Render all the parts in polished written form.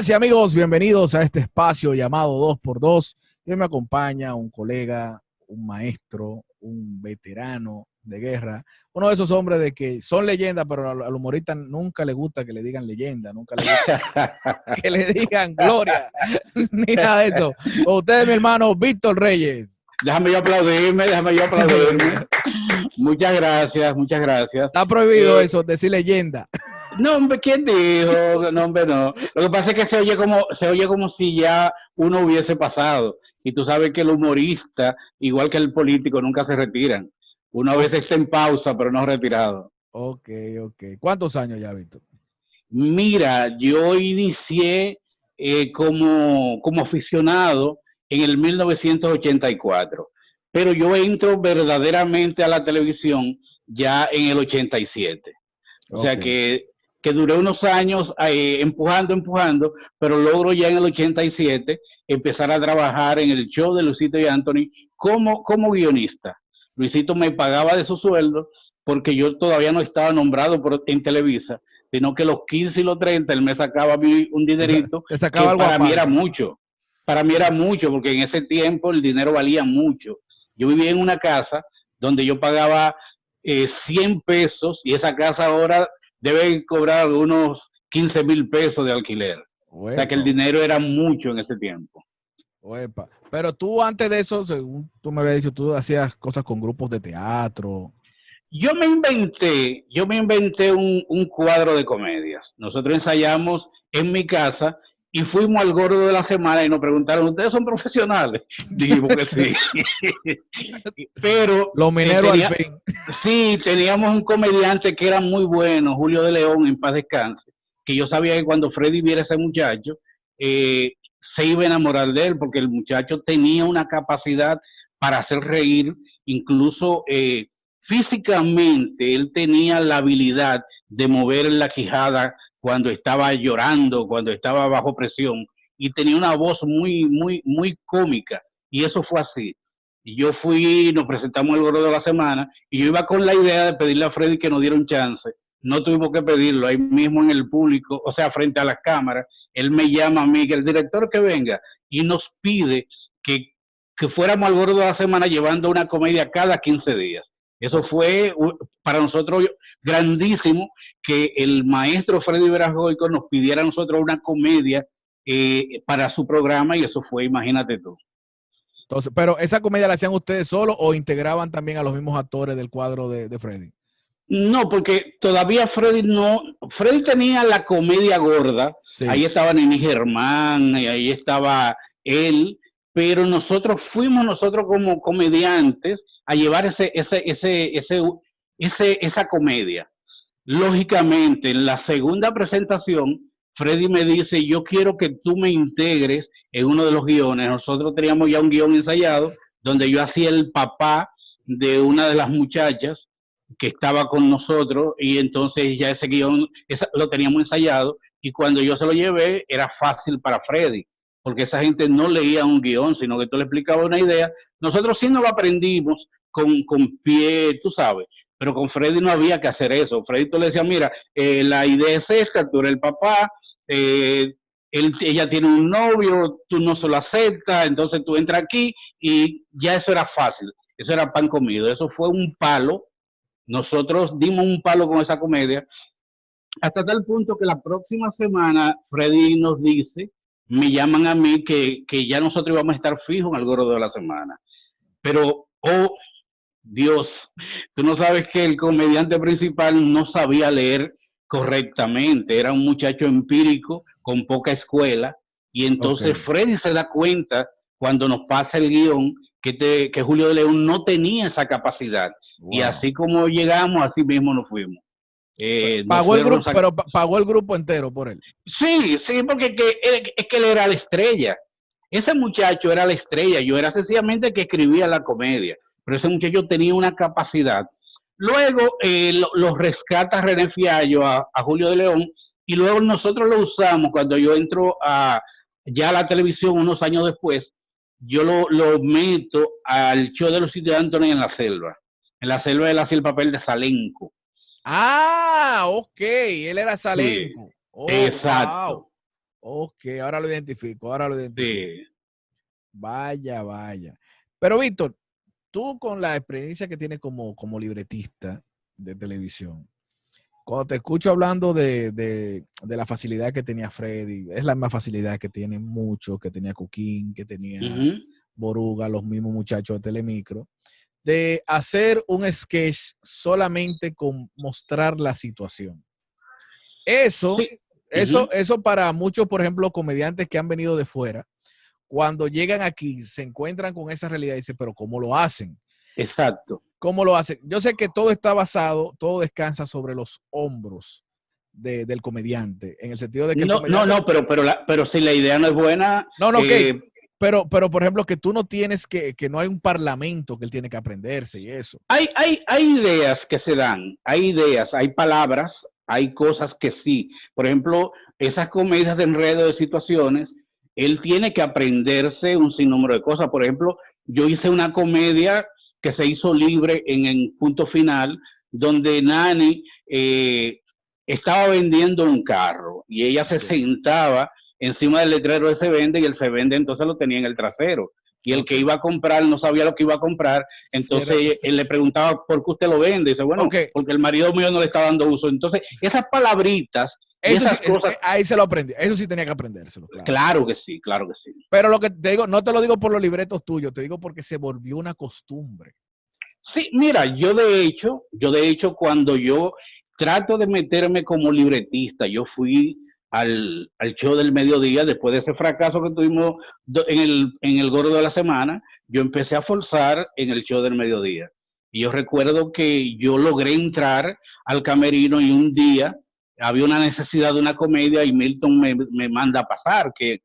Amigas y amigos, bienvenidos a este espacio llamado 2x2. Hoy me acompaña un colega, un maestro, un veterano de guerra, uno de esos hombres de que son leyendas, pero al humorista nunca le gusta que le digan leyenda, nunca le gusta que le digan gloria, ni nada de eso. Con ustedes, mi hermano Víctor Reyes. Déjame yo aplaudirme. Muchas gracias, muchas gracias. Está prohibido eso, decir leyenda. No, hombre, ¿quién dijo? No, hombre, no. Lo que pasa es que se oye como si ya uno hubiese pasado. Y tú sabes que el humorista, igual que el político, nunca se retiran. Uno a veces está en pausa, pero no retirado. Ok. ¿Cuántos años ya, Víctor? Mira, yo inicié como aficionado en el 1984, pero yo entro verdaderamente a la televisión ya en el 87. O sea que duré unos años empujando, pero logro ya en el 87 empezar a trabajar en el show de Luisito y Anthony como guionista. Luisito me pagaba de su sueldo porque yo todavía no estaba nombrado en Televisa, sino que los 15 y los 30 él me sacaba a mí un dinerito que para mí era mucho. Para mí era mucho, porque en ese tiempo el dinero valía mucho. Yo vivía en una casa donde yo pagaba 100 pesos y esa casa ahora debe cobrar unos 15,000 pesos de alquiler. Uepa. O sea que el dinero era mucho en ese tiempo. Uepa. Pero tú antes de eso, según tú me habías dicho, tú hacías cosas con grupos de teatro. Yo me inventé un cuadro de comedias. Nosotros ensayamos en mi casa y fuimos al Gordo de la Semana y nos preguntaron, ¿ustedes son profesionales? Dijimos que sí. Pero los mineros al fin. Sí, teníamos un comediante que era muy bueno, Julio de León, en paz descanse, que yo sabía que cuando Freddy viera a ese muchacho, se iba a enamorar de él, porque el muchacho tenía una capacidad para hacer reír, incluso físicamente, él tenía la habilidad de mover la quijada cuando estaba llorando, cuando estaba bajo presión, y tenía una voz muy cómica, y eso fue así. Y yo fui, nos presentamos el Gordo de la Semana, y yo iba con la idea de pedirle a Freddy que nos diera un chance. No tuvimos que pedirlo, ahí mismo en el público, o sea, frente a las cámaras, él me llama a mí, que el director que venga, y nos pide que fuéramos al Gordo de la Semana llevando una comedia cada 15 días. Eso fue para nosotros grandísimo, que el maestro Freddy Veragoico nos pidiera a nosotros una comedia para su programa, y eso fue, imagínate tú. Entonces, pero ¿esa comedia la hacían ustedes solos o integraban también a los mismos actores del cuadro de Freddy? No, porque todavía Freddy tenía la comedia gorda, sí. Ahí estaba Nini Germán, y ahí estaba él, pero fuimos nosotros como comediantes a llevar esa comedia. Lógicamente, en la segunda presentación, Freddy me dice, yo quiero que tú me integres en uno de los guiones. Nosotros teníamos ya un guión ensayado, donde yo hacía el papá de una de las muchachas que estaba con nosotros, y entonces ya ese guión lo teníamos ensayado, y cuando yo se lo llevé, era fácil para Freddy, porque esa gente no leía un guión, sino que tú le explicabas una idea. Nosotros sí nos lo aprendimos con pie, tú sabes, pero con Freddy no había que hacer eso. Freddy tú le decías, mira, la idea es esta, tú eres el papá, ella tiene un novio, tú no se lo aceptas, entonces tú entras aquí, y ya eso era fácil, eso era pan comido, eso fue un palo. Nosotros dimos un palo con esa comedia, hasta tal punto que la próxima semana Freddy nos dice, me llaman a mí que ya nosotros íbamos a estar fijos en el Gordo de la Semana. Pero, oh Dios, tú no sabes que el comediante principal no sabía leer correctamente, era un muchacho empírico con poca escuela, y entonces Freddy se da cuenta cuando nos pasa el guión que Julio de León no tenía esa capacidad. Wow. Y así como llegamos, así mismo nos fuimos. Pagó el grupo, pero pagó el grupo entero por él. Sí, porque es que él era la estrella. Ese muchacho era la estrella. Yo era sencillamente que escribía la comedia, pero ese muchacho tenía una capacidad. Luego lo rescata René Fiallo a Julio de León, y luego nosotros lo usamos cuando yo entro ya a la televisión unos años después. Yo lo meto al show de Luisito y Anthony en la selva. En la selva él hacía el papel de Salenco. Ah, ok, él era Salenco. Sí, exacto. Ok, ahora lo identifico, ahora lo identifico. Sí. Vaya, vaya. Pero Víctor, tú con la experiencia que tienes como libretista de televisión, cuando te escucho hablando de la facilidad que tenía Freddy, es la misma facilidad que tienen muchos, que tenía Cuquín, que tenía Ujú. Boruga, los mismos muchachos de Telemicro, de hacer un sketch solamente con mostrar la situación. Eso, Sí. Ujú. eso para muchos, por ejemplo, comediantes que han venido de fuera, cuando llegan aquí, se encuentran con esa realidad y dicen, pero ¿cómo lo hacen? Exacto. ¿Cómo lo hacen? Yo sé que todo está basado, todo descansa sobre los hombros del comediante, en el sentido de que el No, no, comediante, no, pero si la idea no es buena, no, no, ok, pero por ejemplo, que tú no tienes que no hay un parlamento que él tiene que aprenderse y eso. hay ideas que se dan, hay ideas, hay palabras, hay cosas que sí. Por ejemplo, esas comedias de enredo de situaciones, él tiene que aprenderse un sinnúmero de cosas. Por ejemplo, yo hice una comedia que se hizo libre en Punto Final, donde Nani estaba vendiendo un carro y ella se Ok, sentaba encima del letrero de Se Vende y el Se Vende entonces lo tenía en el trasero. Y el que ok. iba a comprar no sabía lo que iba a comprar, Si era, entonces él le preguntaba por qué usted lo vende. Y dice, bueno, ok, porque el marido mío no le está dando uso. Entonces, esas palabritas y eso sí, esas cosas, ahí se lo aprendí, eso sí tenía que aprendérselo, claro. claro que sí, claro que sí. Pero lo que te digo, no te lo digo por los libretos tuyos, te digo porque se volvió una costumbre. Sí, mira, yo de hecho, cuando yo trato de meterme como libretista, yo fui al show del mediodía, después de ese fracaso que tuvimos en el Gordo de la Semana, yo empecé a forzar en el show del mediodía. Y yo recuerdo que yo logré entrar al camerino y un día había una necesidad de una comedia y Milton me manda a pasar, que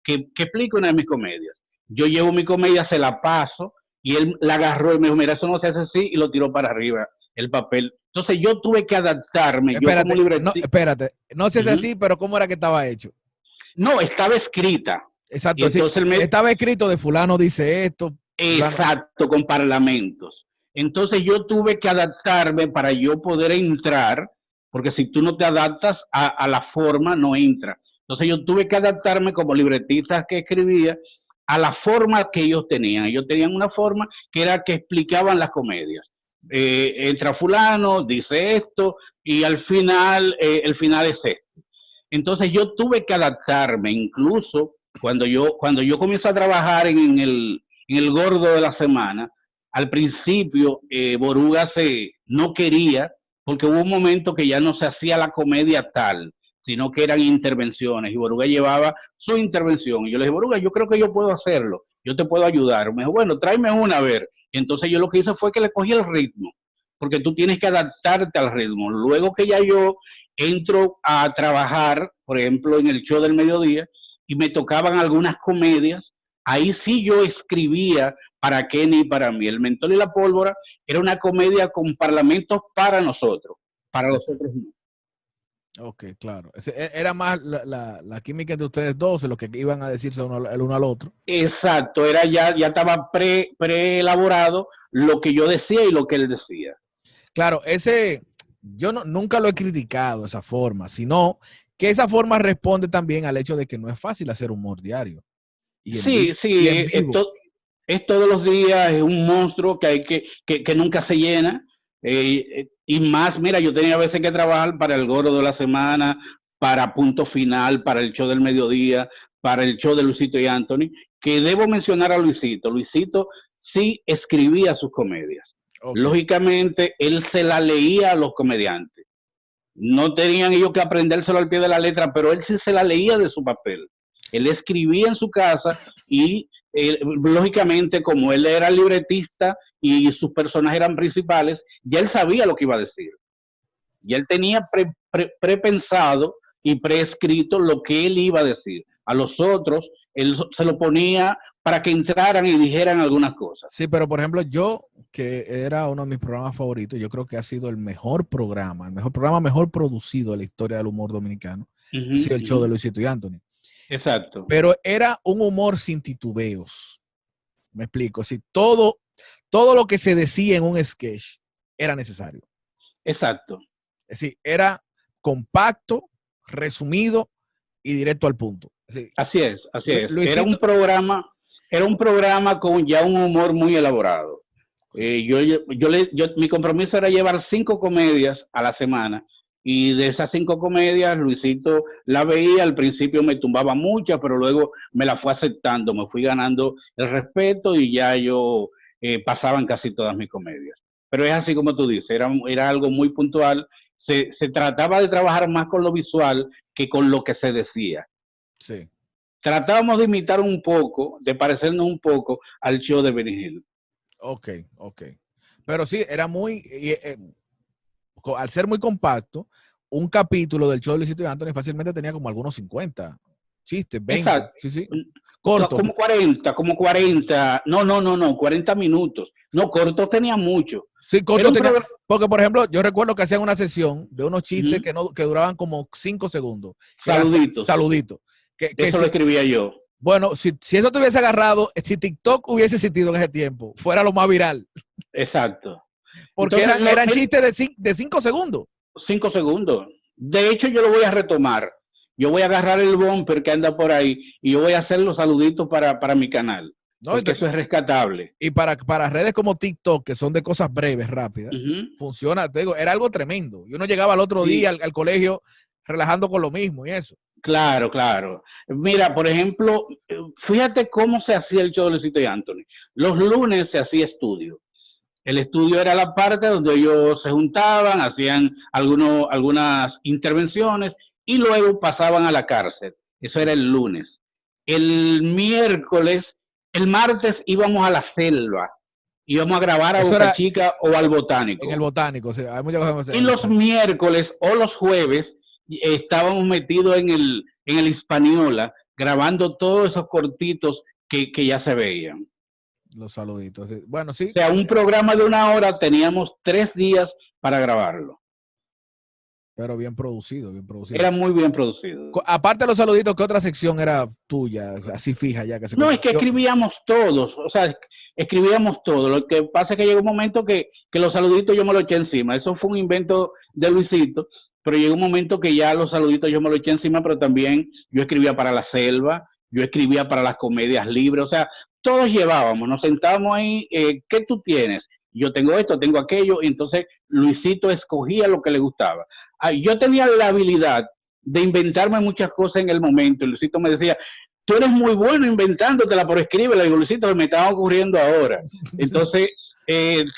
explique una de mis comedias. Yo llevo mi comedia, se la paso y él la agarró y me dijo, mira, eso no se hace así, y lo tiró para arriba, el papel. Entonces yo tuve que adaptarme, yo como libretista. Espérate, no sé si es Uh-huh. así, pero ¿cómo era que estaba hecho? No, estaba escrita. Y Exacto, sí, entonces él me, estaba escrito de fulano dice esto, fulano. exacto, con parlamentos. Entonces yo tuve que adaptarme para yo poder entrar, porque si tú no te adaptas a la forma, no entra. Entonces yo tuve que adaptarme como libretista que escribía a la forma que ellos tenían. Ellos tenían una forma que era que explicaban las comedias. Entra fulano, dice esto, y al final, el final es esto. Entonces yo tuve que adaptarme, incluso cuando yo comienzo a trabajar en el Gordo de la Semana, al principio Boruga no quería, porque hubo un momento que ya no se hacía la comedia tal, sino que eran intervenciones, y Boruga llevaba su intervención. Y yo le dije, Boruga, yo creo que yo puedo hacerlo, yo te puedo ayudar. Me dijo, bueno, tráeme una a ver. Y entonces yo lo que hice fue que le cogí el ritmo, porque tú tienes que adaptarte al ritmo. Luego que ya yo entro a trabajar, por ejemplo, en el show del mediodía, y me tocaban algunas comedias, ahí sí yo escribía para Kenny y para mí. El Mentol y la Pólvora era una comedia con parlamentos para nosotros, para los otros no. Ok, claro. Era más la química de ustedes dos, lo que iban a decirse el uno al otro. Exacto, ya estaba preelaborado lo que yo decía y lo que él decía. Claro, yo nunca lo he criticado esa forma, sino que esa forma responde también al hecho de que no es fácil hacer humor diario y en Sí, vivo. Y sí, en vivo. es todos los días, es un monstruo que que nunca se llena. Y más, mira, yo tenía a veces que trabajar para el Gordo de la Semana, para Punto Final, para el show del mediodía, para el show de Luisito y Anthony, que debo mencionar a Luisito. Luisito sí escribía sus comedias. Ok. Lógicamente, él se la leía a los comediantes. No tenían ellos que aprendérselo al pie de la letra, pero él sí se la leía de su papel. Él escribía en su casa y lógicamente como él era libretista y sus personajes eran principales, ya él sabía lo que iba a decir. Ya él tenía prepensado y preescrito lo que él iba a decir. A los otros, él se lo ponía para que entraran y dijeran algunas cosas. Sí, pero por ejemplo, yo, que era uno de mis programas favoritos, yo creo que ha sido el mejor programa mejor producido de la historia del humor dominicano, Uh ha -huh, sido el uh show de -huh. Luisito y Anthony. Exacto, Pero era un humor sin titubeos. Me explico. Si todo lo que se decía en un sketch era necesario. exacto. Es decir, era compacto, resumido y directo al punto. Sí. Así es, así es. Luisito, Era un programa con ya un humor muy elaborado. Mi compromiso era llevar 5 comedias a la semana y de esas 5 comedias Luisito la veía, al principio me tumbaba muchas, pero luego me la fue aceptando, me fui ganando el respeto y ya yo pasaban casi todas mis comedias. Pero es así como tú dices, era algo muy puntual, se trataba de trabajar más con lo visual que con lo que se decía. sí. Tratábamos de imitar un poco, de parecernos un poco al show de Benny Hill. Ok. Pero sí, era muy, al ser muy compacto, un capítulo del show de Luisito y Anthony fácilmente tenía como algunos 50 chistes, 20, Exacto. sí. Corto. Como 40, no, 40 minutos. No, cortos tenía mucho. Sí, corto tenía, porque por ejemplo, yo recuerdo que hacían una sesión de unos chistes que duraban como 5 segundos. Saluditos. Eso lo escribía yo. Bueno, si eso te hubiese agarrado, si TikTok hubiese existido en ese tiempo, fuera lo más viral. Exacto. Porque entonces, eran chistes de 5 segundos. 5 segundos. De hecho, yo lo voy a retomar. Yo voy a agarrar el bumper que anda por ahí y yo voy a hacer los saluditos para mi canal. No, porque eso es rescatable. Y para redes como TikTok, que son de cosas breves, rápidas, funciona, te digo, era algo tremendo. Y uno llegaba al otro día al colegio relajando con lo mismo y eso. Claro. Mira, por ejemplo, fíjate cómo se hacía el show de Luisito y Anthony. Los lunes se hacía estudio. El estudio era la parte donde ellos se juntaban, hacían algunas intervenciones y luego pasaban a la cárcel. Eso era el lunes. El martes íbamos a la selva. Íbamos a grabar a Boca Chica o al Botánico. En el Botánico, sí. Hay muchas cosas. Y los miércoles o los jueves estábamos metidos en el Hispaniola grabando todos esos cortitos que ya se veían. Los saluditos. Sí. Bueno, sí. O sea, un programa de 1 hora teníamos 3 días para grabarlo. Pero bien producido. Era muy bien producido. Aparte de los saluditos, ¿qué otra sección era tuya? Así fija ya que se No, es que escribíamos todos. O sea, escribíamos todo. Lo que pasa es que llegó un momento que los saluditos yo me lo eché encima. Eso fue un invento de Luisito. Pero llegó un momento que ya los saluditos yo me lo eché encima, pero también yo escribía para La Selva, yo escribía para las comedias libres. O sea, todos llevábamos, nos sentábamos ahí, ¿qué tú tienes? Yo tengo esto, tengo aquello, y entonces Luisito escogía lo que le gustaba. Yo tenía la habilidad de inventarme muchas cosas en el momento, y Luisito me decía, tú eres muy bueno inventándotela, pero escríbela. Y digo, Luisito, me estaba ocurriendo ahora. Entonces,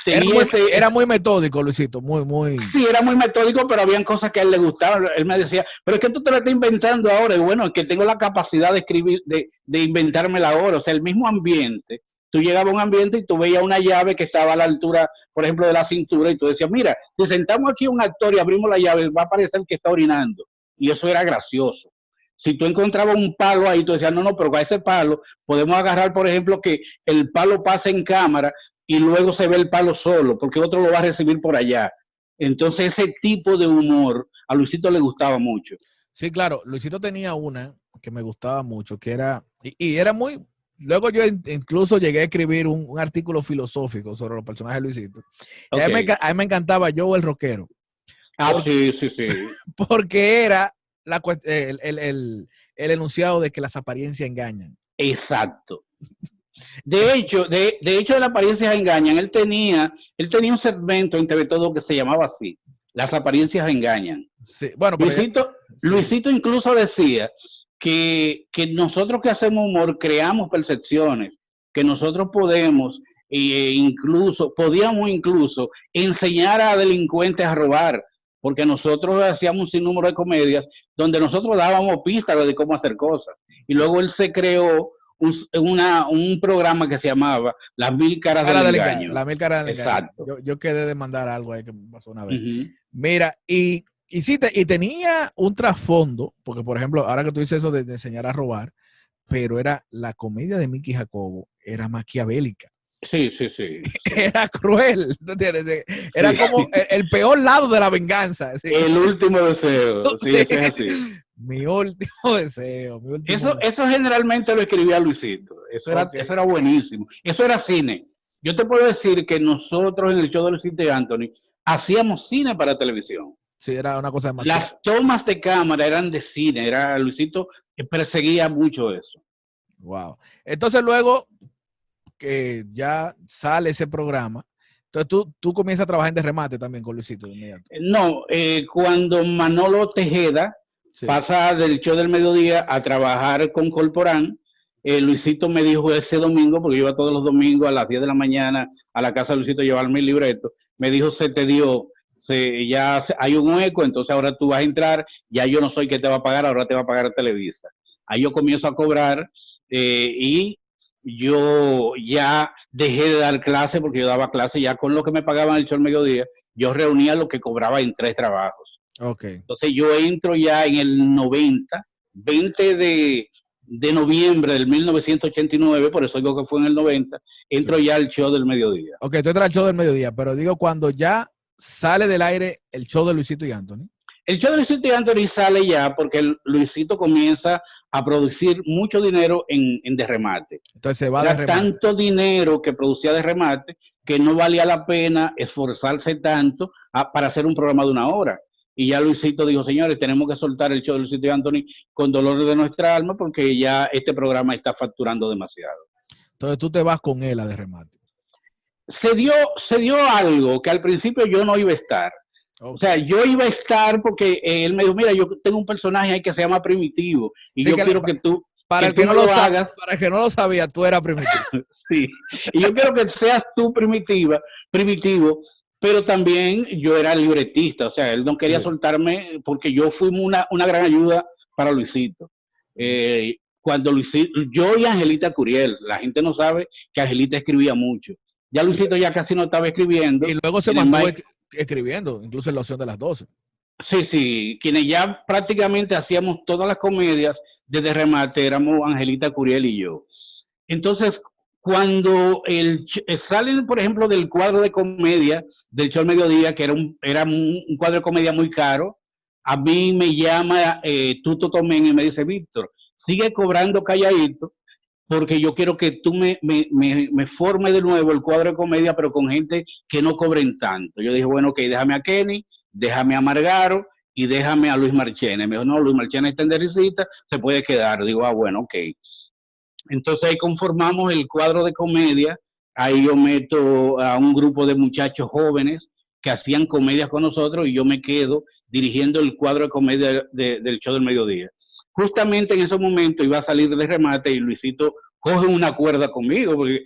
era muy metódico, Luisito, muy. Sí, era muy metódico, pero habían cosas que a él le gustaban. Él me decía, pero es que tú te la estás inventando ahora. Y bueno, es que tengo la capacidad de escribir, de inventármela ahora. O sea, el mismo ambiente. Tú llegabas a un ambiente y tú veías una llave que estaba a la altura, por ejemplo, de la cintura, y tú decías, mira, si sentamos aquí un actor y abrimos la llave, va a parecer que está orinando. Y eso era gracioso. Si tú encontrabas un palo ahí, tú decías, no, pero a ese palo podemos agarrar, por ejemplo, que el palo pase en cámara y luego se ve el palo solo, porque otro lo va a recibir por allá. Entonces ese tipo de humor a Luisito le gustaba mucho. Sí, claro, Luisito tenía una que me gustaba mucho, que era, y era muy, luego yo incluso llegué a escribir un artículo filosófico sobre los personajes de Luisito. Okay. A mí me encantaba Joe el rockero. Sí. Porque era el enunciado de que las apariencias engañan. Exacto. De hecho, las apariencias engañan. Él tenía un segmento en TV Todo que se llamaba así, las apariencias engañan. Sí, bueno, Luisito incluso decía que nosotros que hacemos humor creamos percepciones, que nosotros podíamos incluso enseñar a delincuentes a robar, porque nosotros hacíamos un sinnúmero de comedias donde nosotros dábamos pistas de cómo hacer cosas. Y luego él se creó un programa que se llamaba Las 1000 caras del engaño. Las 1000 caras del engaño. Exacto. Yo quedé de mandar algo ahí que me pasó una vez. Mira, y tenía un trasfondo, porque por ejemplo, ahora que tú dices eso de enseñar a robar, pero era la comedia de Mickey Jacobo, era maquiavélica. Sí. Era cruel, ¿no entiendes? Era como el peor lado de la venganza. ¿Sí? El último deseo. Sí, eso es así. Mi último deseo. Eso generalmente lo escribía Luisito. Eso era buenísimo. Eso era cine. Yo te puedo decir que nosotros en el show de Luisito y Anthony hacíamos cine para televisión. Sí, era una cosa demasiado. Las tomas de cámara eran de cine, Luisito perseguía mucho eso. Wow. Entonces luego que ya sale ese programa, entonces tú comienzas a trabajar en de remate también con Luisito de inmediato. No, cuando Manolo Tejeda pasa del show del mediodía a trabajar con Corporán, Luisito me dijo ese domingo, porque yo iba todos los domingos a las 10 de la mañana a la casa de Luisito a llevarme el libreto, me dijo, se te dio, ya hay un hueco, entonces ahora tú vas a entrar, ya yo no soy que te va a pagar, ahora te va a pagar Televisa. Ahí yo comienzo a cobrar y yo ya dejé de dar clase porque yo daba clase ya con lo que me pagaban el show del mediodía, yo reunía lo que cobraba en 3 trabajos. Okay. Entonces yo entro ya en el 90, 20 de noviembre del 1989, por eso digo que fue en el 90, entro ya al show del mediodía. Ok, tú entras al show del mediodía, pero digo cuando ya sale del aire el show de Luisito y Anthony. El show de Luisito y Anthony sale ya porque Luisito comienza a producir mucho dinero en de remate. Entonces se va de remate. Tanto dinero que producía de remate que no valía la pena esforzarse tanto para hacer un programa de 1 hora. Y ya Luisito dijo, señores, tenemos que soltar el show de Luisito y Anthony con dolor de nuestra alma porque ya este programa está facturando demasiado. Entonces tú te vas con él a de remate. Se dio algo que al principio yo no iba a estar. Okay. O sea, yo iba a estar porque él me dijo, mira, yo tengo un personaje ahí que se llama Primitivo y sí, yo quiero que tú... Para el que no lo hagas. Para el que no lo sabía, tú eras Primitivo. Sí, y yo quiero que seas tú Primitivo, pero también yo era libretista, o sea, él no quería soltarme porque yo fui una gran ayuda para Luisito. Cuando Luisito, yo y Angelita Curiel, la gente no sabe que Angelita escribía mucho. Ya Luisito ya casi no estaba escribiendo. Y luego se mantuvo escribiendo, incluso en la opción de las 12. Sí, quienes ya prácticamente hacíamos todas las comedias desde remate éramos Angelita Curiel y yo. Entonces, cuando salen, por ejemplo, del cuadro de comedia del show al mediodía, que era un cuadro de comedia muy caro, a mí me llama Tuto Tomén y me dice, Víctor, sigue cobrando calladito, porque yo quiero que tú me forme de nuevo el cuadro de comedia, pero con gente que no cobren tanto. Yo dije, bueno, ok, déjame a Kenny, déjame a Margaro y déjame a Luis Marchene. Me dijo, no, Luis Marchene está en risita, se puede quedar. Digo, bueno, ok. Entonces ahí conformamos el cuadro de comedia, ahí yo meto a un grupo de muchachos jóvenes que hacían comedias con nosotros y yo me quedo dirigiendo el cuadro de comedia del show del mediodía. Justamente en ese momento iba a salir de remate y Luisito coge una cuerda conmigo porque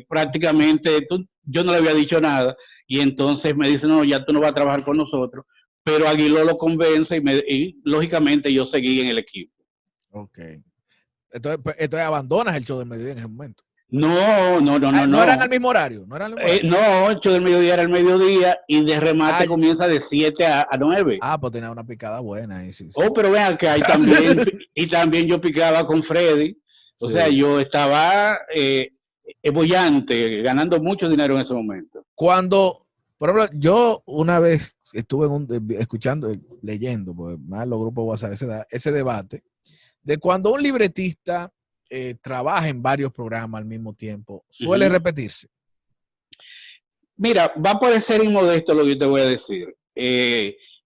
prácticamente yo no le había dicho nada y entonces me dice, no, ya tú no vas a trabajar con nosotros, pero Aguiló lo convence y lógicamente yo seguí en el equipo. Ok. Entonces abandonas el show del mediodía en ese momento. No. ¿No eran al mismo horario? ¿No el show del mediodía era el mediodía y de remate comienza de 7 a 9. Pues tenía una picada buena ahí, sí. Pero vean que hay también, y también yo picaba con Freddy. O sea, yo estaba bollante, ganando mucho dinero en ese momento. Cuando, por ejemplo, yo una vez estuve escuchando, leyendo, pues más los grupos WhatsApp, ese debate, de cuando un libretista trabaja en varios programas al mismo tiempo, suele repetirse. Mira, va a parecer inmodesto lo que yo te voy a decir.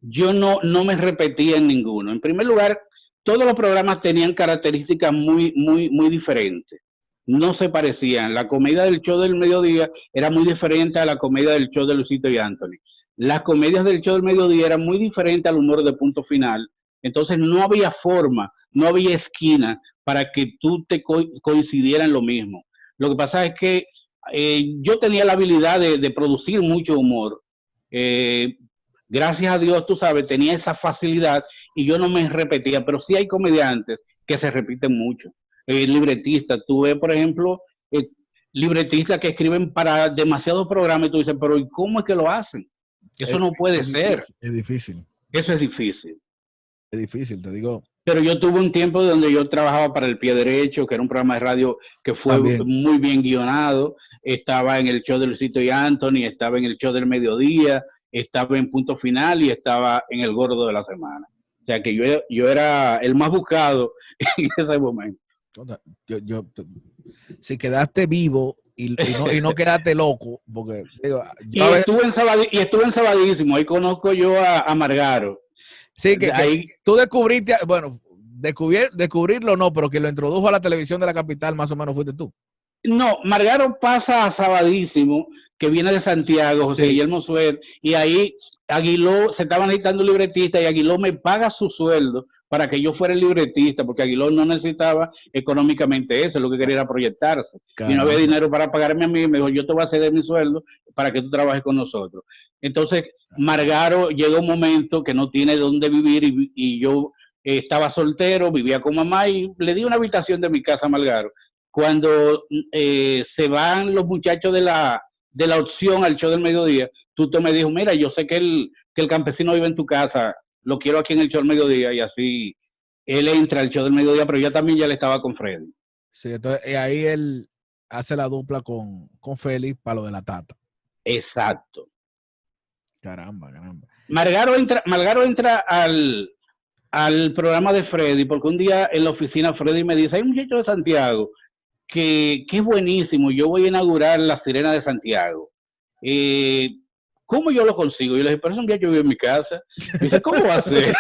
Yo no me repetía en ninguno. En primer lugar, todos los programas tenían características muy diferentes. No se parecían. La comedia del show del mediodía era muy diferente a la comedia del show de Luisito y Anthony. Las comedias del show del mediodía eran muy diferentes al humor de Punto Final. Entonces no había forma, no había esquina para que tú te coincidieran en lo mismo. Lo que pasa es que yo tenía la habilidad de producir mucho humor. Gracias a Dios, tú sabes, tenía esa facilidad y yo no me repetía, pero sí hay comediantes que se repiten mucho. Libretistas, tú ves, por ejemplo, libretistas que escriben para demasiados programas y tú dices, pero ¿y cómo es que lo hacen? Eso no puede ser. Es difícil. Eso es difícil. Es difícil, te digo. Pero yo tuve un tiempo donde yo trabajaba para El Pie Derecho, que era un programa de radio que fue muy bien guionado. Estaba en el show de Luisito y Anthony, estaba en el show del mediodía, estaba en Punto Final y estaba en El Gordo de la Semana. O sea que yo era el más buscado en ese momento. Si quedaste vivo y no quedarte loco, porque digo, Y estuve en Sabadísimo, ahí conozco yo a Margaro. sí, que Ahí, tú descubriste, bueno, descubrirlo no, pero que lo introdujo a la televisión de la capital, más o menos fuiste tú. no, Margaro pasa a Sabadísimo, que viene de Santiago, José Sí, Guillermo Suet, y ahí Aguiló, se estaban necesitando un libretista y Aguiló me paga su sueldo para que yo fuera el libretista, porque Aguiló no necesitaba económicamente eso, lo que quería era proyectarse. Y no había caramba. dinero para pagarme a mí, me dijo, yo te voy a ceder mi sueldo para que tú trabajes con nosotros. Entonces, Margaro llega un momento que no tiene dónde vivir y yo estaba soltero, vivía con mamá y le di una habitación de mi casa a Margaro. Cuando se van los muchachos de la opción al show del mediodía, Tuto me dijo, mira, yo sé que el campesino vive en tu casa, lo quiero aquí en el show del mediodía, y así él entra al show del mediodía, pero yo también ya le estaba con Freddy. Sí, entonces ahí él hace la dupla con Félix para lo de la tata. Exacto. Caramba, caramba. Margaro entra al programa de Freddy, porque un día en la oficina Freddy me dice, hay un muchacho de Santiago que es buenísimo, yo voy a inaugurar la Sirena de Santiago. ¿Cómo yo lo consigo? Y le dije, pero ese muchacho vive en mi casa. Me dice, ¿cómo va a ser?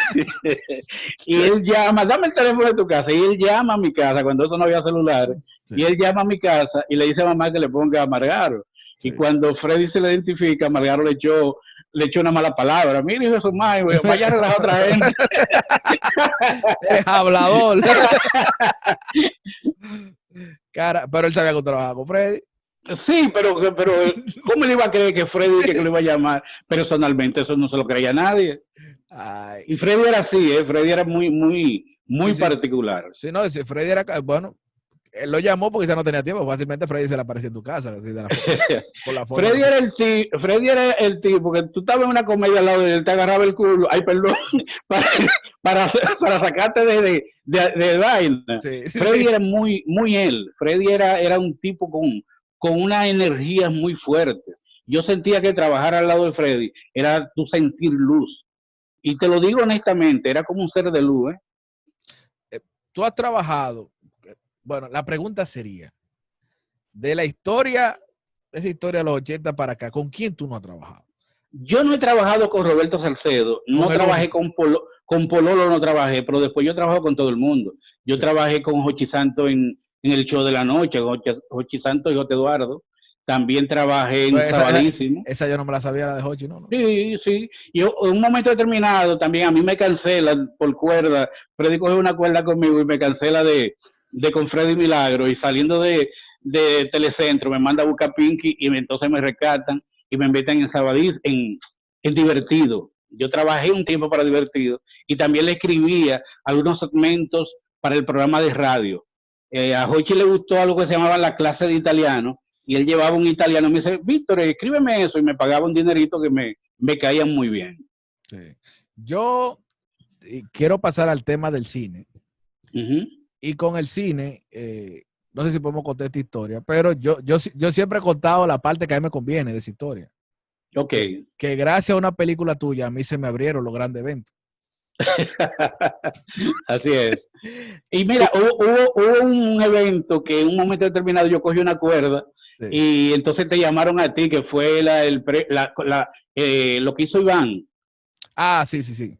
Y él llama, dame el teléfono de tu casa. Y él llama a mi casa, cuando eso no había celulares. Sí. Y él llama a mi casa y le dice a mamá que le ponga a Margaro. Sí. Y cuando Freddy se le identifica, Margaro le echó una mala palabra. Mire, hijo de su madre, vaya a relajar a otra gente. Es hablador. Cara, pero él sabía que trabajaba con Freddy. Sí, pero ¿cómo le iba a creer que Freddy que lo iba a llamar personalmente? Eso no se lo creía nadie. Ay. Y Freddy era así, Freddy era muy sí, particular. Sí, no, si Freddy era, bueno, él lo llamó porque ya no tenía tiempo, fácilmente Freddy se le apareció en tu casa. Así de la forma Freddy era el tipo que tú estabas en una comedia al lado de él, te agarraba el culo, ay perdón, para sacarte de vaina. Sí, Freddy era muy él, Freddy era un tipo con una energía muy fuerte. Yo sentía que trabajar al lado de Freddy era tu sentir luz. Y te lo digo honestamente, era como un ser de luz. Tú has trabajado, bueno, la pregunta sería, de la historia, esa historia de los 80 para acá, ¿con quién tú no has trabajado? Yo no he trabajado con Roberto Salcedo, no trabajé con Pololo, no trabajé, pero después yo trabajo con todo el mundo. Yo trabajé con Jochi Santos en el show de la noche, Jochi Santos y Jote Eduardo. También trabajé en Sabadísimo. Esa yo no me la sabía, la de Jochi, ¿no? Sí, sí. Yo en un momento determinado también a mí me cancelan por cuerda. Freddy coge una cuerda conmigo y me cancela de con Freddy Milagro. Y saliendo de Telecentro me manda a buscar Pinky y entonces me rescatan y me invitan en Sabadísimo, en Divertido. Yo trabajé un tiempo para Divertido y también le escribía algunos segmentos para el programa de radio. A Jochi le gustó algo que se llamaba la clase de italiano y él llevaba un italiano y me dice, Víctor, escríbeme eso, y me pagaba un dinerito que me caía muy bien. Sí. Yo quiero pasar al tema del cine. Y con el cine, no sé si podemos contar esta historia, pero yo siempre he contado la parte que a mí me conviene de esa historia. Ok. Que gracias a una película tuya a mí se me abrieron los grandes eventos. Así es. Y mira, hubo un evento que en un momento determinado yo cogí una cuerda y entonces te llamaron a ti, que fue lo que hizo Iván. Ah, sí. Sí,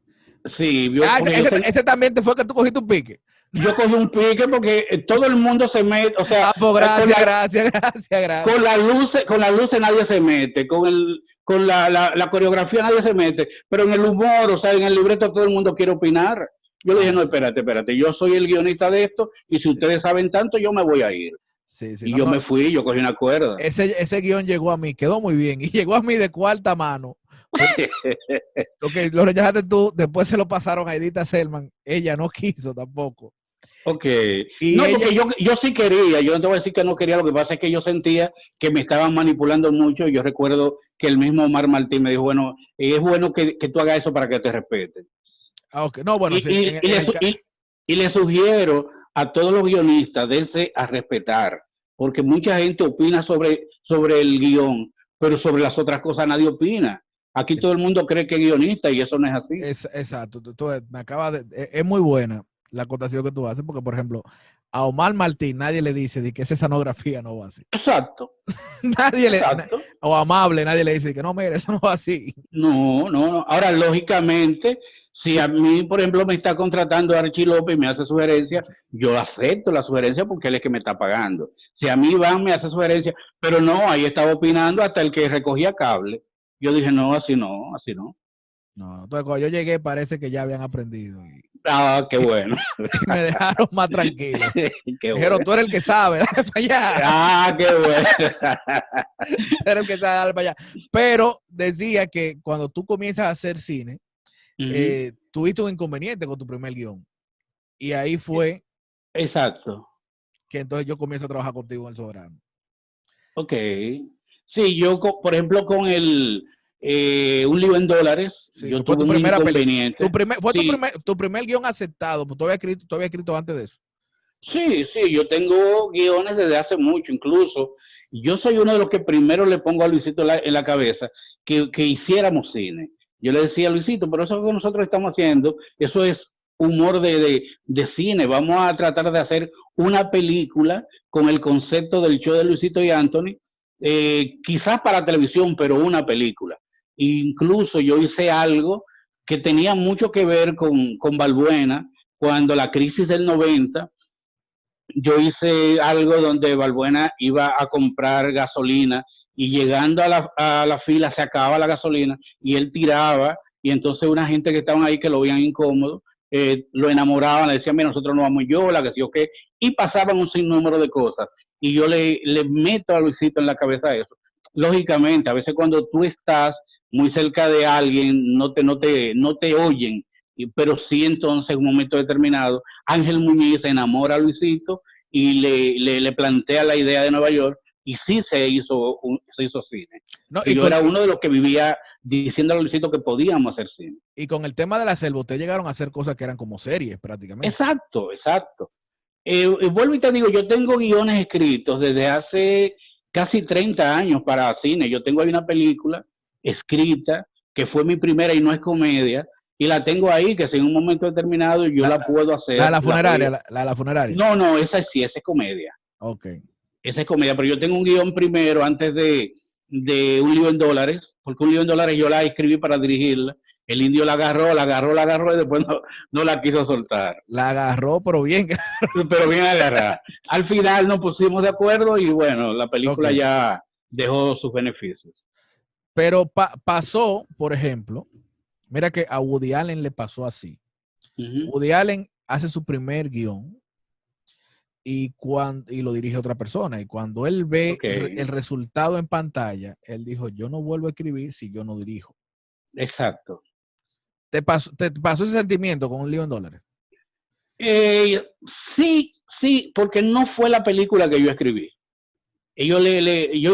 ese también te fue que tú cogiste un pique. Yo cogí un pique porque todo el mundo se mete, o sea, pues gracias. Con las luces nadie se mete, con la coreografía nadie se mete, pero en el humor, o sea, en el libreto todo el mundo quiere opinar. Yo le dije, no, espérate, yo soy el guionista de esto y si ustedes saben tanto, yo me voy a ir. Y yo me fui, yo cogí una cuerda. Ese guión llegó a mí, quedó muy bien, y llegó a mí de cuarta mano. Lo rechazaste tú, después se lo pasaron a Edita Selman, ella no quiso tampoco. Ok. No, porque yo sí quería, yo no te voy a decir que no quería, lo que pasa es que yo sentía que me estaban manipulando mucho. Yo recuerdo que el mismo Omar Martín me dijo, bueno, es bueno que tú hagas eso para que te respeten. Okay. No, bueno, y le sugiero a todos los guionistas, dense a respetar, porque mucha gente opina sobre el guión, pero sobre las otras cosas nadie opina. Aquí todo el mundo cree que es guionista y eso no es así. Exacto, tú me acabas es muy buena la acotación que tú haces, porque por ejemplo, A Omar Martín nadie le dice de que esa escenografía no va así. Exacto. Nadie Exacto. o Amable, nadie le dice que no, mire, eso no va así. No, no, no. Ahora, lógicamente, si a mí, por ejemplo, me está contratando Archie López y me hace sugerencia, yo acepto la sugerencia porque él es que me está pagando. Si a mí Iván me hace sugerencia, pero no, ahí estaba opinando hasta el que recogía cable. Yo dije, no, así no, así no. No, entonces cuando yo llegué parece que ya habían aprendido Ah, qué bueno. y me dejaron más tranquilo. Qué Dijeron, bueno. tú eres el que sabe, dale para allá. Ah, qué bueno. Tú eres el que sabe, dale para allá. Pero decía que cuando tú comienzas a hacer cine, tuviste un inconveniente con tu primer guión. Y ahí fue Exacto. que entonces yo comienzo a trabajar contigo en El Soberano. Ok. Sí, yo, por ejemplo, con el Un Lío en Dólares, Sí, yo que fue tu tuve un primera película. inconveniente. Fue Sí, tu primer guión aceptado, pues tú habías escrito antes de eso. sí, sí, yo tengo guiones desde hace mucho, incluso yo soy uno de los que primero le pongo a Luisito en la cabeza que hiciéramos cine. Yo le decía a Luisito, pero eso que nosotros estamos haciendo, eso es humor de cine. Vamos a tratar de hacer una película con el concepto del show de Luisito y Anthony, quizás para televisión, pero una película. Incluso yo hice algo que tenía mucho que ver con Balbuena, cuando la crisis del 90 yo hice algo donde Balbuena iba a comprar gasolina y llegando a la fila se acababa la gasolina y él tiraba y entonces una gente que estaban ahí que lo veían incómodo, lo enamoraban, le decían, mira, nosotros no vamos yo, la que sí o qué, y pasaban un sinnúmero de cosas. Y yo le meto a Luisito en la cabeza eso. Lógicamente, a veces cuando tú estás muy cerca de alguien, no te oyen, pero sí entonces en un momento determinado, Ángel Muñiz enamora a Luisito y le plantea la idea de Nueva York y sí se hizo cine. No, Y yo era uno de los que vivía diciendo a Luisito que podíamos hacer cine. y con el tema de la selva, ustedes llegaron a hacer cosas que eran como series prácticamente. Exacto, exacto. Vuelvo y te digo, yo tengo guiones escritos desde hace casi 30 años para cine. Yo tengo ahí una película escrita que fue mi primera y no es comedia, y la tengo ahí que si en un momento determinado yo la puedo hacer. La de la funeraria, la de la funeraria. No, no, esa sí, esa es comedia. Ok. Esa es comedia, pero yo tengo un guión primero antes de Un Lío en Dólares, porque Un Lío en Dólares yo la escribí para dirigirla. El indio la agarró y después no la quiso soltar. La agarró, pero bien. Pero bien agarrada. Al final nos pusimos de acuerdo y bueno, la película ya dejó sus beneficios. Pero pasó, por ejemplo, mira que a Woody Allen le pasó así. Woody Allen hace su primer guión y lo dirige otra persona. Y cuando él ve el resultado en pantalla, él dijo, yo no vuelvo a escribir si yo no dirijo. Exacto. ¿Te pasó ese sentimiento con Un Lío en Dólares? Sí, porque no fue la película que yo escribí. Yo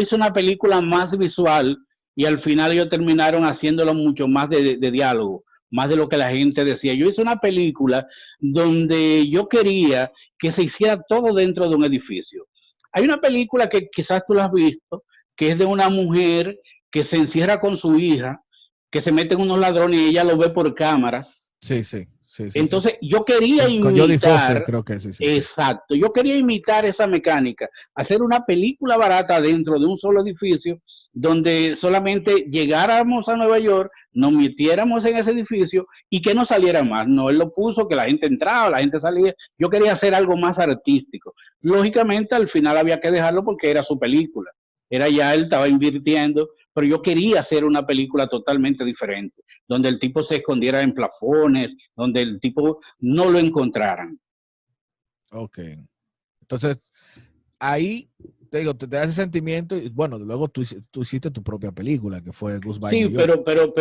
hice una película más visual y al final ellos terminaron haciéndolo mucho más de diálogo, más de lo que la gente decía. Yo hice una película donde yo quería que se hiciera todo dentro de un edificio. Hay una película que quizás tú la has visto, que es de una mujer que se encierra con su hija, que se meten unos ladrones y ella lo ve por cámaras. Sí, sí. Entonces yo quería imitar, con Jodie Foster, creo que sí. Exacto, yo quería imitar esa mecánica, hacer una película barata dentro de un solo edificio, donde solamente llegáramos a Nueva York, nos metiéramos en ese edificio y que no saliera más. No, él lo puso, que la gente entraba, la gente salía. Yo quería hacer algo más artístico. Lógicamente al final había que dejarlo porque era su película. Era ya él estaba invirtiendo, pero yo quería hacer una película totalmente diferente, donde el tipo se escondiera en plafones, donde el tipo no lo encontraran. Ok. Entonces, ahí, te digo, te da ese sentimiento y bueno, luego tú hiciste tu propia película, que fue Goodbye Sí, New York. pero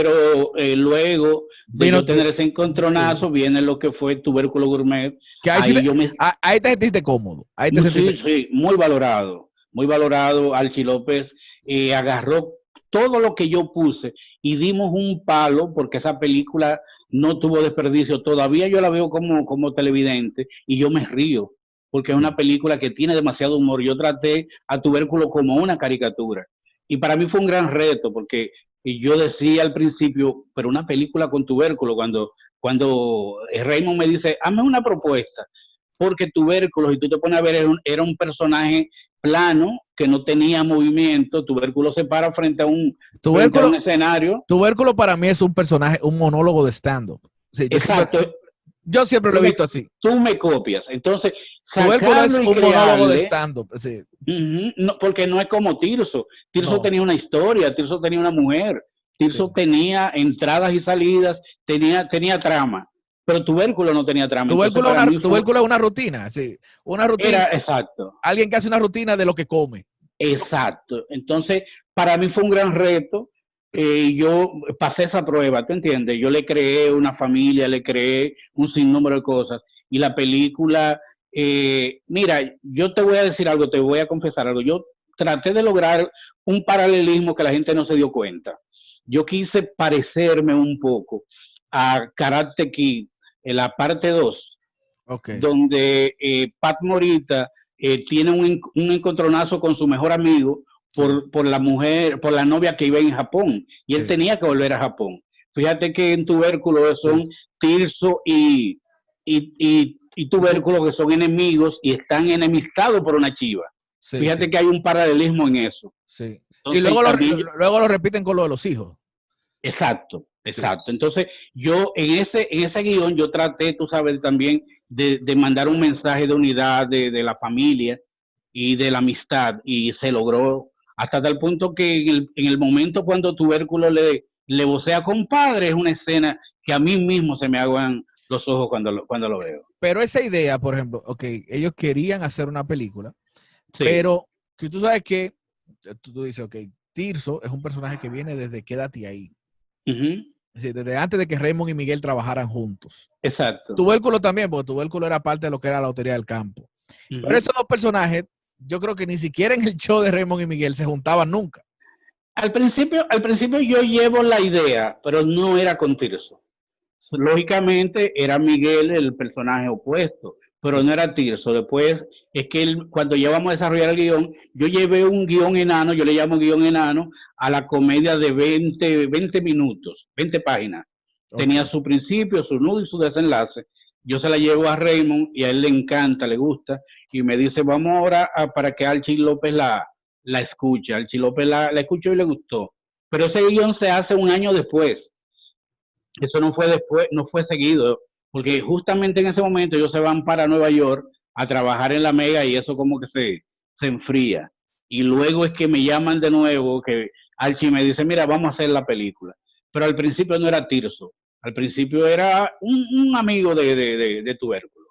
luego de no tener ese encontronazo, viene lo que fue Tubérculo Gourmet. Que ahí te sentiste cómodo. Sí, muy valorado. Archie López agarró todo lo que yo puse y dimos un palo porque esa película no tuvo desperdicio. Todavía yo la veo como televidente y yo me río porque es una película que tiene demasiado humor. Yo traté a Tubérculo como una caricatura y para mí fue un gran reto porque yo decía al principio, pero una película con Tubérculo, cuando Raymond me dice, hazme una propuesta. porque Tubérculo, si tú te pones a ver, era un personaje plano que no tenía movimiento. Tubérculo se para frente a un escenario. Tubérculo para mí es un personaje, un monólogo de stand-up. Sí, Exacto. Yo siempre lo he visto así. Tú me copias. Entonces, Tubérculo es un monólogo de stand-up. Sí. No, porque no es como Tirso. Tirso tenía una historia, Tirso tenía una mujer, Tirso tenía entradas y salidas, tenía trama. Pero Tubérculo no tenía trama. Tubérculo es una rutina, sí. Una rutina. Era, exacto. Alguien que hace una rutina de lo que come. Exacto. Entonces, para mí fue un gran reto. Yo pasé esa prueba, ¿tú entiendes? Yo le creé una familia, le creé un sinnúmero de cosas. Y la película, mira, yo te voy a decir algo, te voy a confesar algo. Yo traté de lograr un paralelismo que la gente no se dio cuenta. Yo quise parecerme un poco a Karate Kid, en la parte 2, donde Pat Morita tiene un encontronazo con su mejor amigo por la mujer, por la novia que iba en Japón, y él tenía que volver a Japón. Fíjate que en Tubérculo son Tirso y Tubérculo, que son enemigos y están enemistados por una chiva. Fíjate que hay un paralelismo en eso. Sí. Entonces, y luego lo repiten con lo de los hijos. Exacto. Entonces, yo en ese guión yo traté, tú sabes, también de mandar un mensaje de unidad de la familia y de la amistad, y se logró hasta tal punto que en el momento cuando Tubérculo le vocea compadre, es una escena que a mí mismo se me aguan los ojos cuando lo veo. Pero esa idea, por ejemplo, ellos querían hacer una película, pero si tú sabes que tú dices, Tirso es un personaje que viene desde Quédate ahí. Es decir, desde antes de que Raymond y Miguel trabajaran juntos. Exacto. Tubérculo también, porque Tubérculo era parte de lo que era la Lotería del Campo. Pero esos dos personajes, yo creo que ni siquiera en el show de Raymond y Miguel se juntaban nunca. Al principio yo llevo la idea, pero no era con Tirso. Lógicamente era Miguel el personaje opuesto, pero no era Tirso. Después es que cuando ya vamos a desarrollar el guión, yo llevé un guión enano, yo le llamo guión enano, a la comedia de 20 minutos, 20 páginas. Tenía su principio, su nudo y su desenlace. Yo se la llevo a Raymond y a él le encanta, le gusta, y me dice, vamos ahora para que Archie López la escuche. Archie López la escuchó y le gustó. Pero ese guión se hace un año después. Eso no fue después, no fue seguido, porque justamente en ese momento ellos se van para Nueva York a trabajar en la Mega y eso como que se enfría. Y luego es que me llaman de nuevo, que Archie me dice, mira, vamos a hacer la película. Pero al principio no era Tirso, al principio era un amigo de Tubérculo.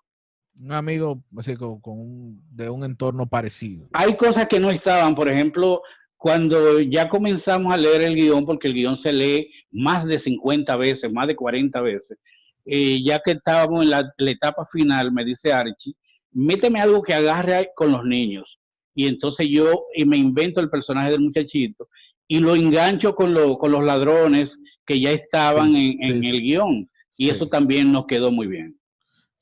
Un amigo así, de un entorno parecido. Hay cosas que no estaban, por ejemplo, cuando ya comenzamos a leer el guión, porque el guión se lee más de 50 veces, más de 40 veces, ya que estábamos en la etapa final, me dice Archie, méteme algo que agarre con los niños. Y entonces yo me invento el personaje del muchachito y lo engancho con los ladrones que ya estaban en el guión. Y eso también nos quedó muy bien.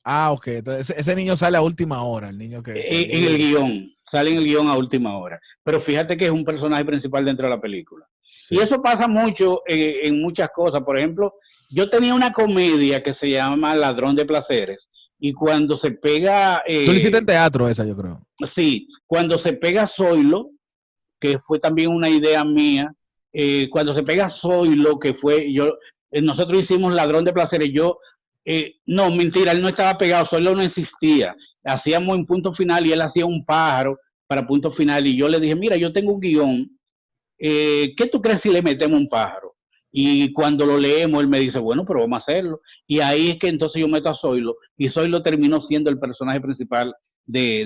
Ah, ok. Entonces ese niño sale a última hora, el niño que... En el guión, sale en el guión a última hora. Pero fíjate que es un personaje principal dentro de la película. Sí. Y eso pasa mucho en muchas cosas. Por ejemplo, yo tenía una comedia que se llama Ladrón de Placeres. Y cuando se pega... Tú lo hiciste en teatro esa, yo creo. Sí, cuando se pega Zoilo, que fue también una idea mía, cuando se pega Zoilo, que fue... nosotros hicimos Ladrón de Placeres, no, mentira, él no estaba pegado, Zoilo no existía. Hacíamos un punto final y él hacía un pájaro para punto final. Y yo le dije, mira, yo tengo un guión, ¿qué tú crees si le metemos un pájaro? Y cuando lo leemos, él me dice, bueno, pero vamos a hacerlo. Y ahí es que entonces yo meto a Zoilo, y Zoilo terminó siendo el personaje principal de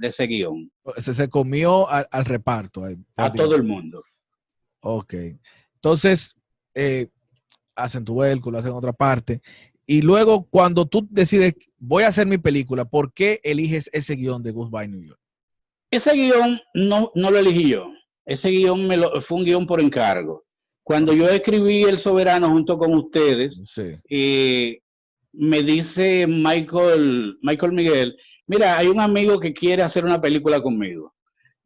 ese guión. Se comió al reparto. A todo el mundo. Ok. Entonces, hacen Tubérculo, hacen otra parte. Y luego, cuando tú decides, voy a hacer mi película, ¿por qué eliges ese guión de Goodbye New York? Ese guión no lo elegí yo. Ese guión fue un guión por encargo. Cuando yo escribí El Soberano junto con ustedes, me dice Michael Miguel, mira, hay un amigo que quiere hacer una película conmigo.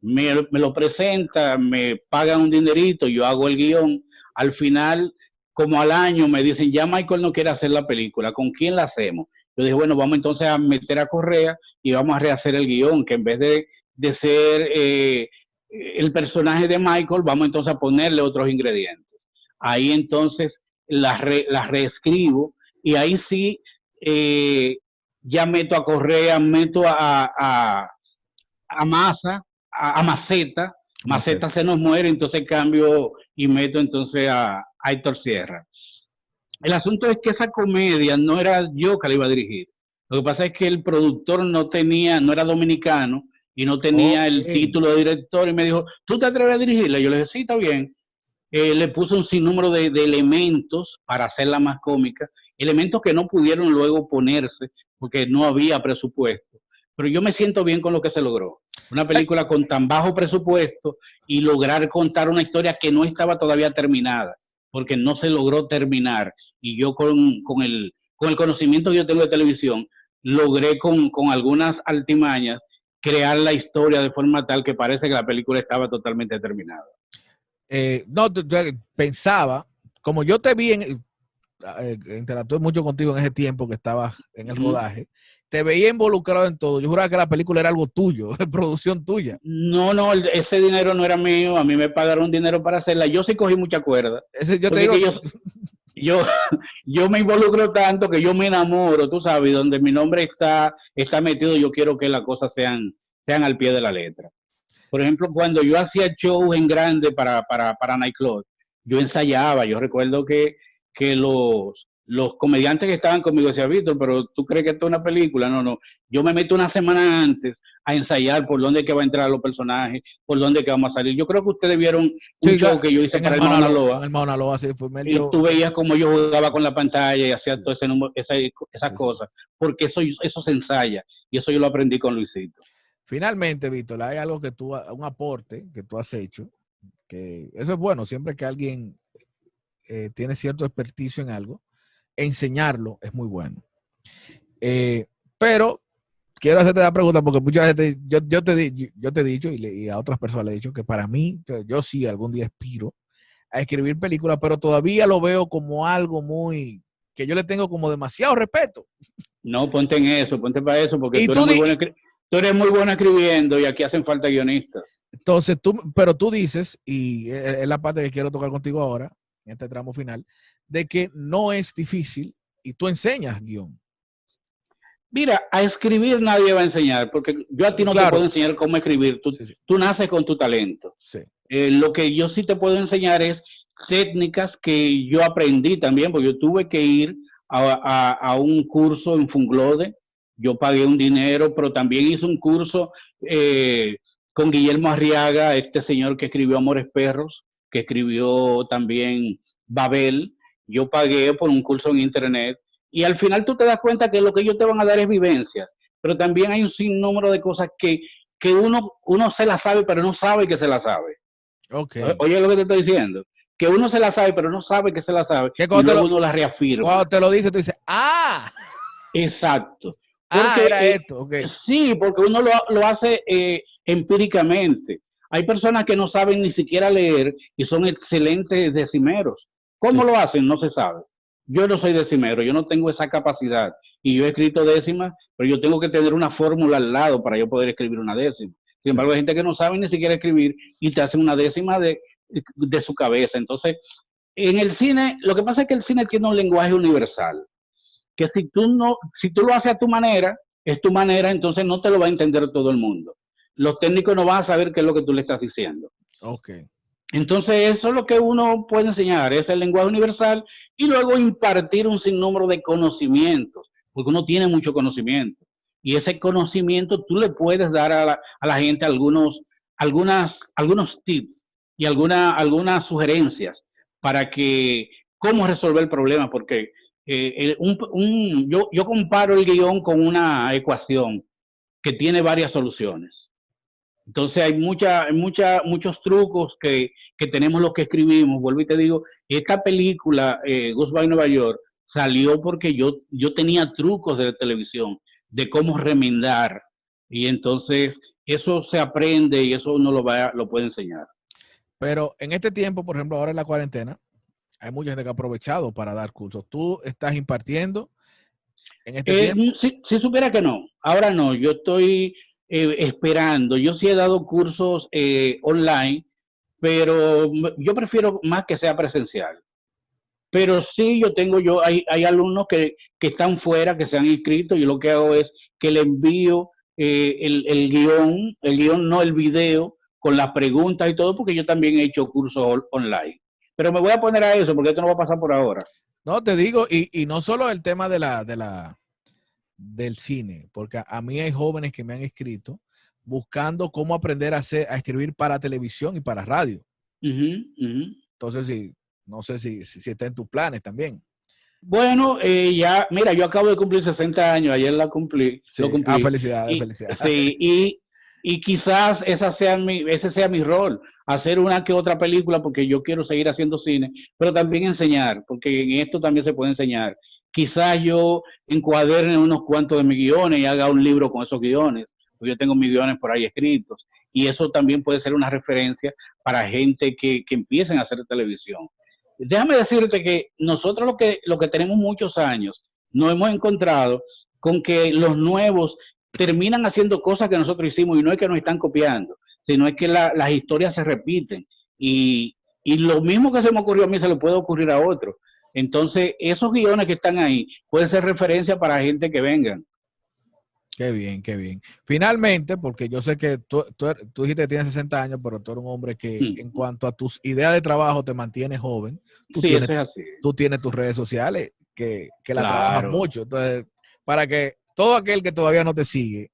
Me lo presenta, me pagan un dinerito, yo hago el guión. Al final, como al año, me dicen, ya Michael no quiere hacer la película, ¿con quién la hacemos? yo dije, bueno, vamos entonces a meter a Correa y vamos a rehacer el guión, que en vez de ser el personaje de Michael, vamos entonces a ponerle otros ingredientes. Ahí entonces las reescribo y ahí sí ya meto a Correa, meto a Massa, a Maceta. Maceta se nos muere, entonces cambio y meto entonces a Héctor Sierra. El asunto es que esa comedia no era yo que la iba a dirigir. Lo que pasa es que el productor no era dominicano y no tenía el título de director y me dijo, ¿tú te atreves a dirigirla? Yo le dije, sí, está bien. Le puse un sinnúmero de elementos para hacerla más cómica, elementos que no pudieron luego ponerse porque no había presupuesto. Pero yo me siento bien con lo que se logró. Una película con tan bajo presupuesto y lograr contar una historia que no estaba todavía terminada, porque no se logró terminar. Y yo con el conocimiento que yo tengo de televisión, logré con algunas artimañas crear la historia de forma tal que parece que la película estaba totalmente terminada. No, pensaba, como yo te vi interactué mucho contigo en ese tiempo que estabas en el rodaje, te veía involucrado en todo. Yo juraba que la película era algo tuyo, de producción tuya. No, ese dinero no era mío, a mí me pagaron dinero para hacerla. Yo sí cogí mucha cuerda. Yo te digo... yo me involucro tanto que yo me enamoro, tú sabes, donde mi nombre está metido, yo quiero que las cosas sean al pie de la letra. Por ejemplo, cuando yo hacía shows en grande para Nightclub, yo ensayaba. Yo recuerdo que los comediantes que estaban conmigo decían, Víctor, pero ¿tú crees que esto es una película? No. Yo me meto una semana antes a ensayar por dónde es que va a entrar los personajes, por dónde es que vamos a salir. Yo creo que ustedes vieron un show que yo hice para el Mauna Loa. En el Mauna Loa, sí, fue y tú veías cómo yo jugaba con la pantalla y hacía todo ese número, esas cosas, porque eso se ensaya, y eso yo lo aprendí con Luisito. Finalmente, Víctor, hay algo que un aporte que tú has hecho, que eso es bueno, siempre que alguien tiene cierto experticio en algo, enseñarlo es muy bueno. Pero quiero hacerte la pregunta porque muchas veces yo te he dicho y a otras personas le he dicho que para mí, yo sí algún día aspiro a escribir películas, pero todavía lo veo como algo muy, que yo le tengo como demasiado respeto. No, ponte para eso, porque tú eres muy bueno escribiendo y aquí hacen falta guionistas. Entonces, pero tú dices, y es la parte que quiero tocar contigo ahora, en este tramo final, de que no es difícil y tú enseñas guión. Mira, a escribir nadie va a enseñar, porque yo a ti no te puedo enseñar cómo escribir. Tú naces con tu talento. Sí. Lo que yo sí te puedo enseñar es técnicas que yo aprendí también, porque yo tuve que ir a un curso en Funglode. Yo pagué un dinero, pero también hice un curso con Guillermo Arriaga, este señor que escribió Amores Perros, que escribió también Babel. Yo pagué por un curso en internet y al final tú te das cuenta que lo que ellos te van a dar es vivencias, pero también hay un sinnúmero de cosas que uno se la sabe, pero no sabe que se la sabe. Okay. Oye lo que te estoy diciendo, que uno se la sabe, pero no sabe que se la sabe, y luego uno la reafirma. Cuando te lo dice, tú dices, ¡ah! Exacto. Porque, era esto, okay. Sí, porque uno lo hace empíricamente. Hay personas que no saben ni siquiera leer y son excelentes decimeros. ¿Cómo lo hacen? No se sabe. Yo no soy decimero, yo no tengo esa capacidad. Y yo he escrito décimas, pero yo tengo que tener una fórmula al lado para yo poder escribir una décima. Sin embargo, hay gente que no sabe ni siquiera escribir y te hacen una décima de su cabeza. Entonces, en el cine, lo que pasa es que el cine tiene un lenguaje universal. Que si tú lo haces a tu manera, es tu manera, entonces no te lo va a entender todo el mundo. Los técnicos no van a saber qué es lo que tú le estás diciendo. Okay. Entonces eso es lo que uno puede enseñar, es el lenguaje universal y luego impartir un sinnúmero de conocimientos, porque uno tiene mucho conocimiento. Y ese conocimiento tú le puedes dar a la gente algunos tips y algunas sugerencias para que cómo resolver el problema, porque yo comparo el guión con una ecuación que tiene varias soluciones. Entonces hay muchos trucos que tenemos los que escribimos. Vuelvo y te digo, esta película, Goodbye Nueva York, salió porque yo tenía trucos de televisión, de cómo remendar. Y entonces eso se aprende y eso uno lo puede enseñar. Pero en este tiempo, por ejemplo, ahora en la cuarentena, hay mucha gente que ha aprovechado para dar cursos. ¿Tú estás impartiendo? en este tiempo? Si supiera que no, ahora no, yo estoy esperando, yo sí he dado cursos online, pero yo prefiero más que sea presencial. Pero sí, hay alumnos que están fuera, que se han inscrito, y lo que hago es que le envío el guión, no el video, con las preguntas y todo, porque yo también he hecho cursos online. Pero me voy a poner a eso, porque esto no va a pasar por ahora. No, te digo, y no solo el tema del cine, porque a mí hay jóvenes que me han escrito buscando cómo aprender a escribir para televisión y para radio. Entonces, no sé si está en tus planes también. Bueno, mira, yo acabo de cumplir 60 años, ayer lo cumplí. Felicidades, felicidades. Sí, y quizás ese sea mi rol, hacer una que otra película, porque yo quiero seguir haciendo cine, pero también enseñar, porque en esto también se puede enseñar. Quizás yo encuaderne unos cuantos de mis guiones y haga un libro con esos guiones, porque yo tengo mis guiones por ahí escritos, y eso también puede ser una referencia para gente que empiecen a hacer televisión. Déjame decirte que nosotros lo que tenemos muchos años, nos hemos encontrado con que los nuevos terminan haciendo cosas que nosotros hicimos, y no es que nos están copiando, sino es que las historias se repiten, y lo mismo que se me ocurrió a mí se le puede ocurrir a otro. Entonces, esos guiones que están ahí pueden ser referencia para gente que vengan. Qué bien, qué bien. Finalmente, porque yo sé que tú dijiste que tienes 60 años, pero tú eres un hombre que en cuanto a tus ideas de trabajo te mantienes joven. Sí, eso es así. Tú tienes tus redes sociales que la Claro. trabajas mucho. Entonces, para que todo aquel que todavía no te sigue,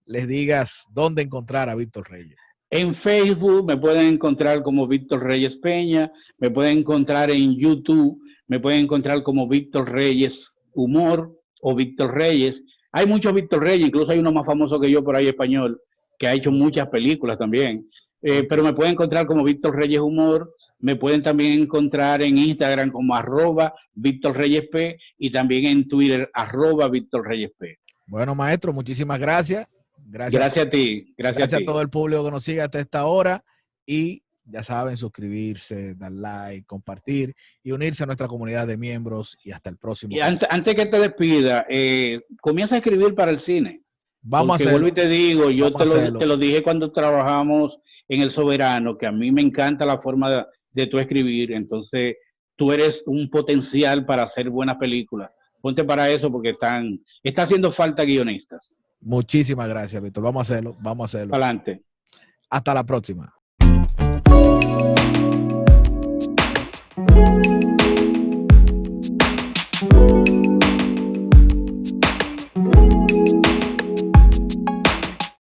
les digas dónde encontrar a Víctor Reyes. En Facebook me pueden encontrar como Víctor Reyes Peña, me pueden encontrar en YouTube, me pueden encontrar como Víctor Reyes Humor o Víctor Reyes. Hay muchos Víctor Reyes, incluso hay uno más famoso que yo por ahí español, que ha hecho muchas películas también. Pero me pueden encontrar como Víctor Reyes Humor, me pueden también encontrar en Instagram como @VíctorReyesP y también en Twitter @VíctorReyesP. Bueno, maestro, muchísimas gracias. Gracias a ti. Gracias a todo el público que nos sigue hasta esta hora, y ya saben, suscribirse, dar like, compartir y unirse a nuestra comunidad de miembros, y hasta el próximo. Y antes que te despida, comienza a escribir para el cine. Vamos a hacerlo. Vuelvo y te digo, yo te lo dije cuando trabajamos en El Soberano, que a mí me encanta la forma de tú escribir. Entonces, tú eres un potencial para hacer buenas películas. Ponte para eso, porque está haciendo falta guionistas. Muchísimas gracias, Víctor. Vamos a hacerlo. Adelante. Hasta la próxima.